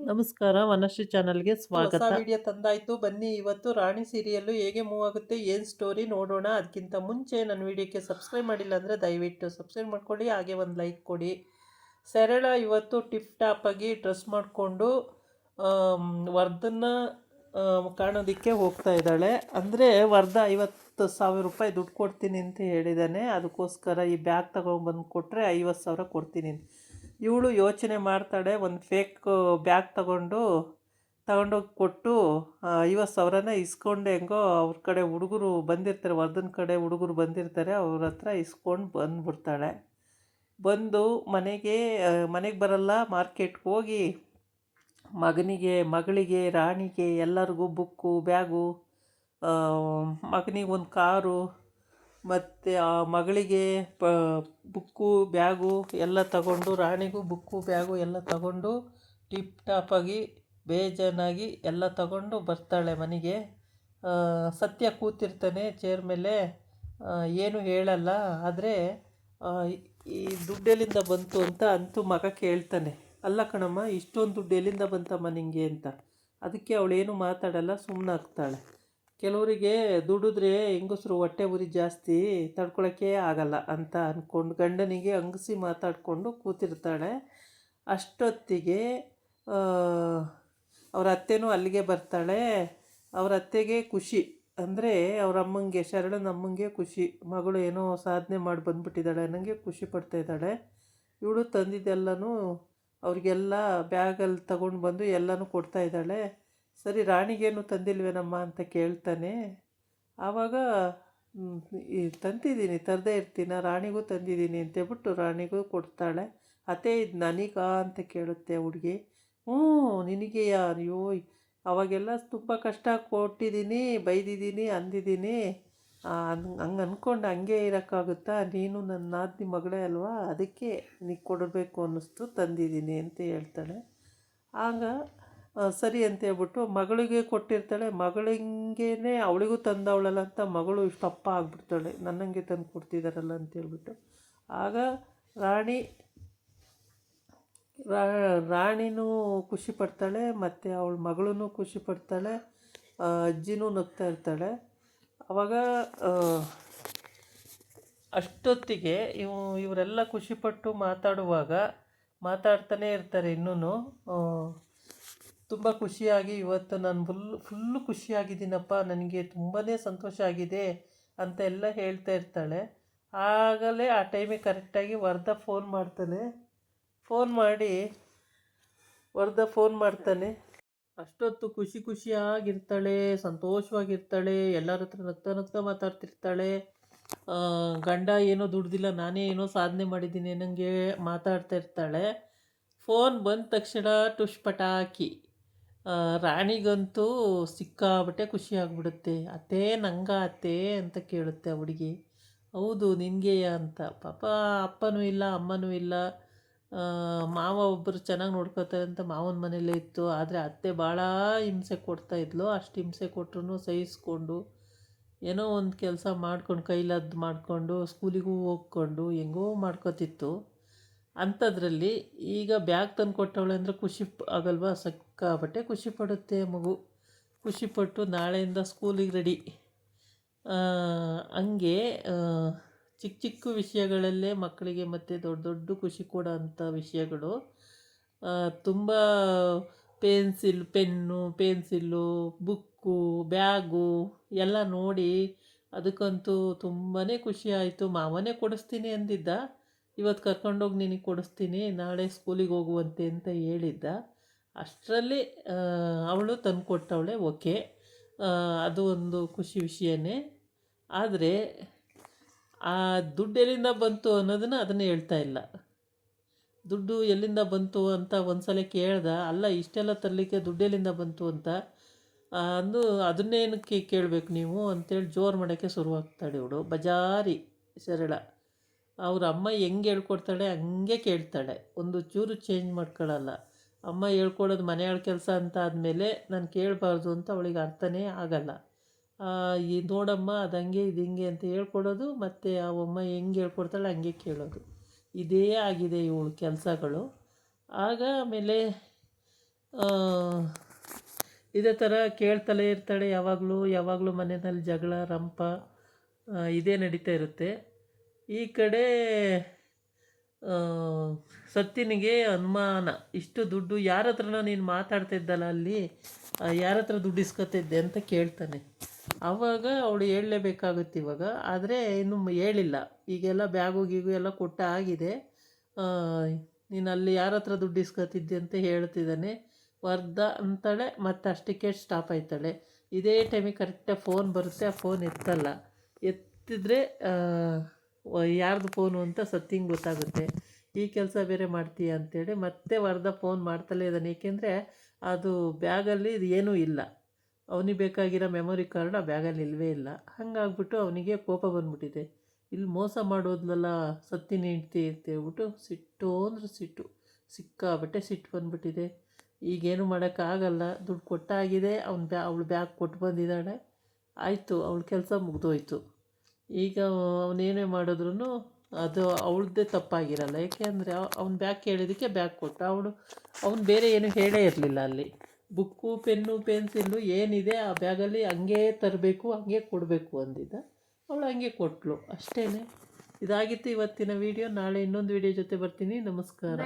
ನಮಸ್ಕಾರ ವನಶ್ರೀ ಚಾನಲ್ಗೆ ಹೊಸ ಸ್ವಾಗತ. ವಿಡಿಯೋ ತಂದಾಯ್ತು. ಬನ್ನಿ ಇವತ್ತು ರಾಣಿ ಸೀರಿಯಲ್ಲು ಹೇಗೆ ಮೂವ್ ಆಗುತ್ತೆ, ಏನು ಸ್ಟೋರಿ ನೋಡೋಣ. ಅದಕ್ಕಿಂತ ಮುಂಚೆ ನನ್ನ ವಿಡಿಯೋಕ್ಕೆ ಸಬ್ಸ್ಕ್ರೈಬ್ ಮಾಡಿಲ್ಲ ಅಂದರೆ ದಯವಿಟ್ಟು ಸಬ್ಸ್ಕ್ರೈಬ್ ಮಾಡ್ಕೊಳ್ಳಿ, ಹಾಗೆ ಒಂದು ಲೈಕ್ ಕೊಡಿ. ಸರಳ ಇವತ್ತು ಟಿಪ್ ಟಾಪ್ ಆಗಿ ಡ್ರೆಸ್ ಮಾಡಿಕೊಂಡು ವರ್ಧನ್ನ ಕಾಣೋದಕ್ಕೆ ಹೋಗ್ತಾ ಇದ್ದಾಳೆ. ಅಂದರೆ ವರ್ಧ 50,000 ರೂಪಾಯಿ ದುಡ್ಡು ಕೊಡ್ತೀನಿ ಅಂತ ಹೇಳಿದ್ದಾನೆ. ಅದಕ್ಕೋಸ್ಕರ ಈ ಬ್ಯಾಗ್ ತಗೊಂಡ್ಬಂದು ಕೊಟ್ಟರೆ 50,000 ಕೊಡ್ತೀನಿ. ಇವಳು ಯೋಚನೆ ಮಾಡ್ತಾಳೆ, ಒಂದು ಫೇಕ್ ಬ್ಯಾಗ್ ತಗೊಂಡೋಗಿ ಕೊಟ್ಟು 50,000ನ ಇಸ್ಕೊಂಡು ಹೆಂಗೋ ಅವ್ರ ಕಡೆ ಹುಡುಗರು ಬಂದಿರ್ತಾರೆ, ವರ್ಧನ್ ಕಡೆ ಹುಡುಗರು ಬಂದಿರ್ತಾರೆ, ಅವ್ರ ಹತ್ರ ಇಸ್ಕೊಂಡು ಬಂದುಬಿಡ್ತಾಳೆ. ಬಂದು ಮನೆಗೆ ಬರಲ್ಲ, ಮಾರ್ಕೆಟ್ಗೆ ಹೋಗಿ ಮಗಳಿಗೆ ರಾಣಿಗೆ ಎಲ್ಲರಿಗೂ ಬುಕ್ಕು ಬ್ಯಾಗು, ಮಗನಿಗೆ ಒಂದು ಕಾರು ಮತ್ತು ಆ ಮಗಳಿಗೆ ಬುಕ್ಕು ಬ್ಯಾಗು ಎಲ್ಲ ತಗೊಂಡು, ರಾಣಿಗೂ ಬುಕ್ಕು ಬ್ಯಾಗು ಎಲ್ಲ ತಗೊಂಡು ಟಿಪ್ ಟಾಪಾಗಿ ಬೇಜಾನಾಗಿ ಎಲ್ಲ ತಗೊಂಡು ಬರ್ತಾಳೆ ಮನೆಗೆ. ಸತ್ಯ ಕೂತಿರ್ತಾನೆ ಚೇರ್ ಮೇಲೆ, ಏನು ಹೇಳಲ್ಲ. ಆದರೆ ಈ ದುಡ್ಡು ಎಲ್ಲಿಂದ ಬಂತು ಅಂತ ಅಂತೂ ಮಗ ಕೇಳ್ತಾನೆ. ಅಲ್ಲ ಕಣಮ್ಮ, ಇಷ್ಟೊಂದು ದುಡ್ಡು ಎಲ್ಲಿಂದ ಬಂತಮ್ಮ ನಿಂಗೆ ಅಂತ. ಅದಕ್ಕೆ ಅವಳೇನು ಮಾತಾಡಲ್ಲ, ಸುಮ್ಮನಾಗ್ತಾಳೆ. ಕೆಲವರಿಗೆ ದುಡಿದ್ರೆ ಹೆಂಗಸರು ಹೊಟ್ಟೆ ಉರಿ ಜಾಸ್ತಿ, ತಡ್ಕೊಳಕ್ಕೆ ಆಗಲ್ಲ ಅಂತ ಅಂದ್ಕೊಂಡು ಗಂಡನಿಗೆ ಅಂಗಿಸಿ ಮಾತಾಡಿಕೊಂಡು ಕೂತಿರ್ತಾಳೆ. ಅಷ್ಟೊತ್ತಿಗೆ ಅವ್ರ ಅತ್ತೆನೂ ಅಲ್ಲಿಗೆ ಬರ್ತಾಳೆ. ಅವ್ರ ಅತ್ತೆಗೆ ಖುಷಿ, ಅಂದರೆ ಅವ್ರ ಅಮ್ಮಂಗೆ, ಶರಣನ ಅಮ್ಮಂಗೆ ಖುಷಿ. ಮಗಳು ಏನೋ ಸಾಧನೆ ಮಾಡಿ ಬಂದುಬಿಟ್ಟಿದ್ದಾಳೆ ನನಗೆ ಖುಷಿ ಪಡ್ತಾಯಿದ್ದಾಳೆ. ಇವಳು ತಂದಿದ್ದೆಲ್ಲನೂ ಅವ್ರಿಗೆಲ್ಲ ಬ್ಯಾಗಲ್ಲಿ ತಗೊಂಡು ಬಂದು ಎಲ್ಲನೂ ಕೊಡ್ತಾಯಿದ್ದಾಳೆ. ಸರಿ, ರಾಣಿಗೇನು ತಂದಿಲ್ವೇನಮ್ಮ ಅಂತ ಕೇಳ್ತಾನೆ. ಆವಾಗ ತಂದಿದ್ದೀನಿ, ತರದೇ ಇರ್ತೀನ, ರಾಣಿಗೂ ತಂದಿದ್ದೀನಿ ಅಂತೇಳ್ಬಿಟ್ಟು ರಾಣಿಗೂ ಕೊಡ್ತಾಳೆ. ಅತ್ತೆ, ಇದು ನನಗಾ ಅಂತ ಕೇಳುತ್ತೆ ಹುಡುಗಿ. ಹ್ಞೂ, ನಿನಗೆಯಾ? ಅಯ್ಯೋ, ಅವಾಗೆಲ್ಲ ತುಂಬ ಕಷ್ಟ ಕೊಟ್ಟಿದ್ದೀನಿ, ಬೈದಿದ್ದೀನಿ, ಅಂದಿದ್ದೀನಿ. ಹಂಗೆ ಅಂದ್ಕೊಂಡು ಹಂಗೆ ಇರೋಕ್ಕಾಗುತ್ತಾ? ನೀನು ನನ್ನ ನಾದಿನಿ ಮಗಳೇ ಅಲ್ವಾ, ಅದಕ್ಕೆ ನಿನಗೆ ಕೊಡಬೇಕು ಅನ್ನಿಸ್ತು, ತಂದಿದ್ದೀನಿ ಅಂತ ಹೇಳ್ತಾಳೆ. ಆಗ ಸರಿ ಅಂತೇಳ್ಬಿಟ್ಟು ಮಗಳಿಗೆ ಕೊಟ್ಟಿರ್ತಾಳೆ. ಮಗಳಿಗೇನೆ ಅವಳಿಗೂ ತಂದವಳಲ್ಲ ಅಂತ ಮಗಳು ಇಷ್ಟಪ್ಪ ಆಗಿಬಿಡ್ತಾಳೆ, ನನ್ನಂಗೆ ತಂದು ಕೊಡ್ತಿದ್ದಾರಲ್ಲ ಅಂತೇಳ್ಬಿಟ್ಟು. ಆಗ ರಾಣಿನೂ ಖುಷಿ ಪಡ್ತಾಳೆ, ಮತ್ತು ಅವಳ ಮಗಳೂ ಖುಷಿ ಪಡ್ತಾಳೆ, ಅಜ್ಜಿನೂ ನಗ್ತಾ ಇರ್ತಾಳೆ. ಆವಾಗ ಅಷ್ಟೊತ್ತಿಗೆ ಇವರೆಲ್ಲ ಖುಷಿಪಟ್ಟು ಮಾತಾಡ್ತಾನೆ ಇರ್ತಾರೆ. ಇನ್ನೂ ತುಂಬ ಖುಷಿಯಾಗಿ, ಇವತ್ತು ನಾನು ಫುಲ್ಲು ಖುಷಿಯಾಗಿದ್ದೀನಪ್ಪ, ನನಗೆ ತುಂಬಾ ಸಂತೋಷ ಆಗಿದೆ ಅಂತ ಎಲ್ಲ ಹೇಳ್ತಾ ಇರ್ತಾಳೆ. ಆಗಲೇ ಆ ಟೈಮಿಗೆ ಕರೆಕ್ಟಾಗಿ ವರ್ಧ ಫೋನ್ ಮಾಡ್ತಾನೆ. ಅಷ್ಟೊತ್ತು ಖುಷಿಯಾಗಿರ್ತಾಳೆ, ಸಂತೋಷವಾಗಿರ್ತಾಳೆ, ಎಲ್ಲರ ಹತ್ರ ನಗ್ತಾ ಮಾತಾಡ್ತಿರ್ತಾಳೆ. ಗಂಡ ಏನೋ ದುಡ್ದಿಲ್ಲ, ನಾನೇ ಏನೋ ಸಾಧನೆ ಮಾಡಿದ್ದೀನಿ ನನಗೆ ಮಾತಾಡ್ತಾ ಇರ್ತಾಳೆ. ಫೋನ್ ಬಂದ ತಕ್ಷಣ ಟುಷ್ ಪಟಾಕಿ. ರಾಣಿಗಂತೂ ಸಿಕ್ಕಾಬಟ್ಟೆ ಖುಷಿ ಆಗ್ಬಿಡುತ್ತೆ. ಅತ್ತೆ, ಅತ್ತೆ ಅಂತ ಕೇಳುತ್ತೆ ಆ ಹುಡುಗಿ. ಹೌದು, ನಿನಗೆಯಾ ಅಂತ. ಪಾಪ ಅಪ್ಪನೂ ಇಲ್ಲ, ಅಮ್ಮನೂ ಇಲ್ಲ. ಮಾವ ಒಬ್ಬರು ಚೆನ್ನಾಗಿ ನೋಡ್ಕೋತಾರೆ ಅಂತ ಮಾವನ ಮನೇಲೇ ಇತ್ತು. ಆದರೆ ಅತ್ತೆ ಭಾಳ ಹಿಂಸೆ ಕೊಡ್ತಾಯಿದ್ಲು. ಅಷ್ಟು ಹಿಂಸೆ ಕೊಟ್ಟರು ಸಹಿಸ್ಕೊಂಡು ಏನೋ ಒಂದು ಕೆಲಸ ಮಾಡ್ಕೊಂಡು, ಕೈಲಾದ್ದು ಮಾಡಿಕೊಂಡು, ಸ್ಕೂಲಿಗೂ ಹೋಗ್ಕೊಂಡು ಹೆಂಗೋ ಮಾಡ್ಕೋತಿತ್ತು. ಅಂಥದ್ರಲ್ಲಿ ಈಗ ಬ್ಯಾಗ್ ತಂದು ಕೊಟ್ಟವಳೆ ಅಂದರೆ ಖುಷಿ ಆಗಲ್ವಾ? ಸಿಕ್ಕಾಬಟ್ಟೆ ಖುಷಿ ಪಡುತ್ತೆ ಮಗು. ಖುಷಿಪಟ್ಟು ನಾಳೆಯಿಂದ ಸ್ಕೂಲಿಗೆ ರೆಡಿ. ಹಂಗೆ ಚಿಕ್ಕ ವಿಷಯಗಳಲ್ಲೇ ಮಕ್ಕಳಿಗೆ ಮತ್ತು ದೊಡ್ಡ ಖುಷಿ ಕೊಡೋ ಅಂಥ ವಿಷಯಗಳು. ತುಂಬ ಪೆನ್ಸಿಲ್ಲು, ಬುಕ್ಕು, ಬ್ಯಾಗು ಎಲ್ಲ ನೋಡಿ ಅದಕ್ಕಂತೂ ತುಂಬಾ ಖುಷಿ ಆಯಿತು. ಮಾವನೇ ಕೊಡಿಸ್ತೀನಿ ಅಂದಿದ್ದ, ಇವತ್ತು ಕರ್ಕೊಂಡೋಗಿ ನಿನಗೆ ಕೊಡಿಸ್ತೀನಿ, ನಾಳೆ ಸ್ಕೂಲಿಗೆ ಹೋಗುವಂತೆ ಅಂತ ಹೇಳಿದ್ದ. ಅಷ್ಟರಲ್ಲಿ ಅವಳು ತಂದು ಕೊಟ್ಟವಳೆ. ಓಕೆ, ಅದು ಒಂದು ಖುಷಿ ವಿಷಯನೇ. ಆದರೆ ಆ ದುಡ್ಡು ಎಲ್ಲಿಂದ ಬಂತು ಅದನ್ನು ಹೇಳ್ತಾ ಇಲ್ಲ. ದುಡ್ಡು ಎಲ್ಲಿಂದ ಬಂತು ಅಂತ ಒಂದು ಸಲ ಕೇಳ್ದೆ. ಅಲ್ಲ, ಇಷ್ಟೆಲ್ಲ ತರಲಿಕ್ಕೆ ದುಡ್ಡು ಎಲ್ಲಿಂದ ಬಂತು ಅಂತ ಅದನ್ನೇನಕ್ಕೆ ಕೇಳಬೇಕು ನೀವು ಅಂತೇಳಿ ಜೋರು ಮಾಡೋಕ್ಕೆ ಶುರುವಾಗ್ತಾಳೆ ಇವಳು. ಬಜಾರಿ ಸರಳ. ಅವ್ರ ಅಮ್ಮ ಹೆಂಗೆ ಹೇಳ್ಕೊಡ್ತಾಳೆ ಹಂಗೆ ಕೇಳ್ತಾಳೆ, ಒಂದು ಚೂರು ಚೇಂಜ್ ಮಾಡ್ಕೊಳ್ಳಲ್ಲ. ಅಮ್ಮ ಹೇಳ್ಕೊಡೋದು ಮನೆಯೊಳ ಕೆಲಸ ಅಂತ ಆದಮೇಲೆ ನಾನು ಕೇಳಬಾರ್ದು ಅಂತ ಅವಳಿಗೆ ಅರ್ಥನೇ ಆಗಲ್ಲ. ಈ ನೋಡಮ್ಮ ಅದು ಹಂಗೆ ಇದು ಹಿಂಗೆ ಅಂತ ಹೇಳ್ಕೊಡೋದು, ಮತ್ತು ಆ ಅಮ್ಮ ಹೆಂಗೆ ಹೇಳ್ಕೊಡ್ತಾಳೆ ಹಂಗೆ ಕೇಳೋದು, ಇದೇ ಆಗಿದೆ ಇವಳು ಕೆಲಸಗಳು. ಆಗ ಆಮೇಲೆ ಇದೇ ಥರ ಕೇಳ್ತಲೇ ಇರ್ತಾಳೆ ಯಾವಾಗಲೂ ಯಾವಾಗಲೂ ಮನೆಯಲ್ಲಿ ಜಗಳ ರಂಪ ಇದೇ ನಡೀತಾ ಇರುತ್ತೆ. ಈ ಕಡೆ ಆ, ಸತ್ಯನಿಗೆ ಅನುಮಾನ, ಇಷ್ಟು ದುಡ್ಡು ಯಾರ ಹತ್ರನ ನೀನು ಮಾತಾಡ್ತಾ ಇದ್ದಲ್ಲ ಅಲ್ಲಿ, ಯಾರ ಹತ್ರ ದುಡ್ಡು ಇಸ್ಕೊತಿದ್ದೆ ಅಂತ ಕೇಳ್ತಾನೆ. ಆವಾಗ ಅವಳು ಹೇಳಲೇಬೇಕಾಗುತ್ತೆ ಇವಾಗ, ಆದರೆ ಇನ್ನೂ ಹೇಳಿಲ್ಲ. ಈಗೆಲ್ಲ ಬ್ಯಾಗು ಗೀಗು ಎಲ್ಲ ಕೊಟ್ಟ ಆಗಿದೆ. ನೀನು ಅಲ್ಲಿ ಯಾರ ಹತ್ರ ದುಡ್ಡು ಇಸ್ಕೊತಿದ್ದೆ ಅಂತ ಹೇಳ್ತಿದ್ದಾನೆ. ವರ್ಧ ಅಂತಾಳೆ, ಮತ್ತು ಅಷ್ಟಕ್ಕೆ ಸ್ಟಾಪ್ ಆಯ್ತಾಳೆ. ಇದೇ ಟೈಮಿಗೆ ಕರೆಕ್ಟಾಗಿ ಫೋನ್ ಬರುತ್ತೆ, ಆ ಫೋನ್ ಎತ್ತಲ್ಲ. ಎತ್ತಿದ್ರೆ ಯಾರ್ದು ಫೋನು ಅಂತ ಸತ್ತಿಂಗ್ ಗೊತ್ತಾಗುತ್ತೆ. ಈ ಕೆಲಸ ಬೇರೆ ಮಾಡ್ತೀಯ ಅಂತೇಳಿ ಮತ್ತೆ ವರ್ಧ ಫೋನ್ ಮಾಡ್ತಲೇ ಇದ್ದಾನೆ. ಏಕೆಂದರೆ ಅದು ಬ್ಯಾಗಲ್ಲಿ ಇದು ಏನೂ ಇಲ್ಲ, ಅವನಿಗೆ ಬೇಕಾಗಿರೋ ಮೆಮೊರಿ ಕಾರ್ಡ್ ಆ ಬ್ಯಾಗಲ್ಲಿ ಇಲ್ಲವೇ ಇಲ್ಲ. ಹಾಗಾಗ್ಬಿಟ್ಟು ಅವನಿಗೆ ಕೋಪ ಬಂದ್ಬಿಟ್ಟಿದೆ. ಇಲ್ಲಿ ಮೋಸ ಮಾಡೋದ್ಲಲ್ಲ ಸತ್ತಿನ ಹೆಂಡ್ತಿ ಅಂತ ಹೇಳ್ಬಿಟ್ಟು ಸಿಟ್ಟು ಅಂದ್ರೆ ಸಿಟ್ಟು, ಸಿಕ್ಕಾಬಟ್ಟೆ ಸಿಟ್ಟು ಬಂದ್ಬಿಟ್ಟಿದೆ. ಈಗೇನು ಮಾಡೋಕ್ಕಾಗಲ್ಲ, ದುಡ್ಡು ಕೊಟ್ಟಾಗಿದೆ. ಅವಳು ಬ್ಯಾಗ್ ಕೊಟ್ಟು ಬಂದಿದ್ದಾಳೆ, ಆಯಿತು, ಅವಳ ಕೆಲಸ ಮುಗಿದೋಯ್ತು. ಈಗ ಅವನೇನೇ ಮಾಡಿದ್ರು ಅದು ಅವಳದ್ದೇ ತಪ್ಪಾಗಿರಲ್ಲ. ಏಕೆಂದರೆ ಅವ್ನು ಬ್ಯಾಗ್ ಕೇಳಿದ್ದಕ್ಕೆ ಬ್ಯಾಗ್ ಕೊಟ್ಟ. ಅವನು ಬೇರೆ ಏನು ಹೇಳೇ ಇರಲಿಲ್ಲ. ಅಲ್ಲಿ ಬುಕ್ಕು ಪೆನ್ನು ಪೆನ್ಸಿಲ್ಲು ಏನಿದೆ ಆ ಬ್ಯಾಗಲ್ಲಿ ಹಂಗೇ ತರಬೇಕು, ಹಂಗೆ ಕೊಡಬೇಕು ಅಂದಿದ್ದ. ಅವಳು ಹಂಗೆ ಕೊಟ್ಟಳು, ಅಷ್ಟೇ. ಇದಾಗಿತ್ತು ಇವತ್ತಿನ ವೀಡಿಯೋ. ನಾಳೆ ಇನ್ನೊಂದು ವೀಡಿಯೋ ಜೊತೆ ಬರ್ತೀನಿ. ನಮಸ್ಕಾರ.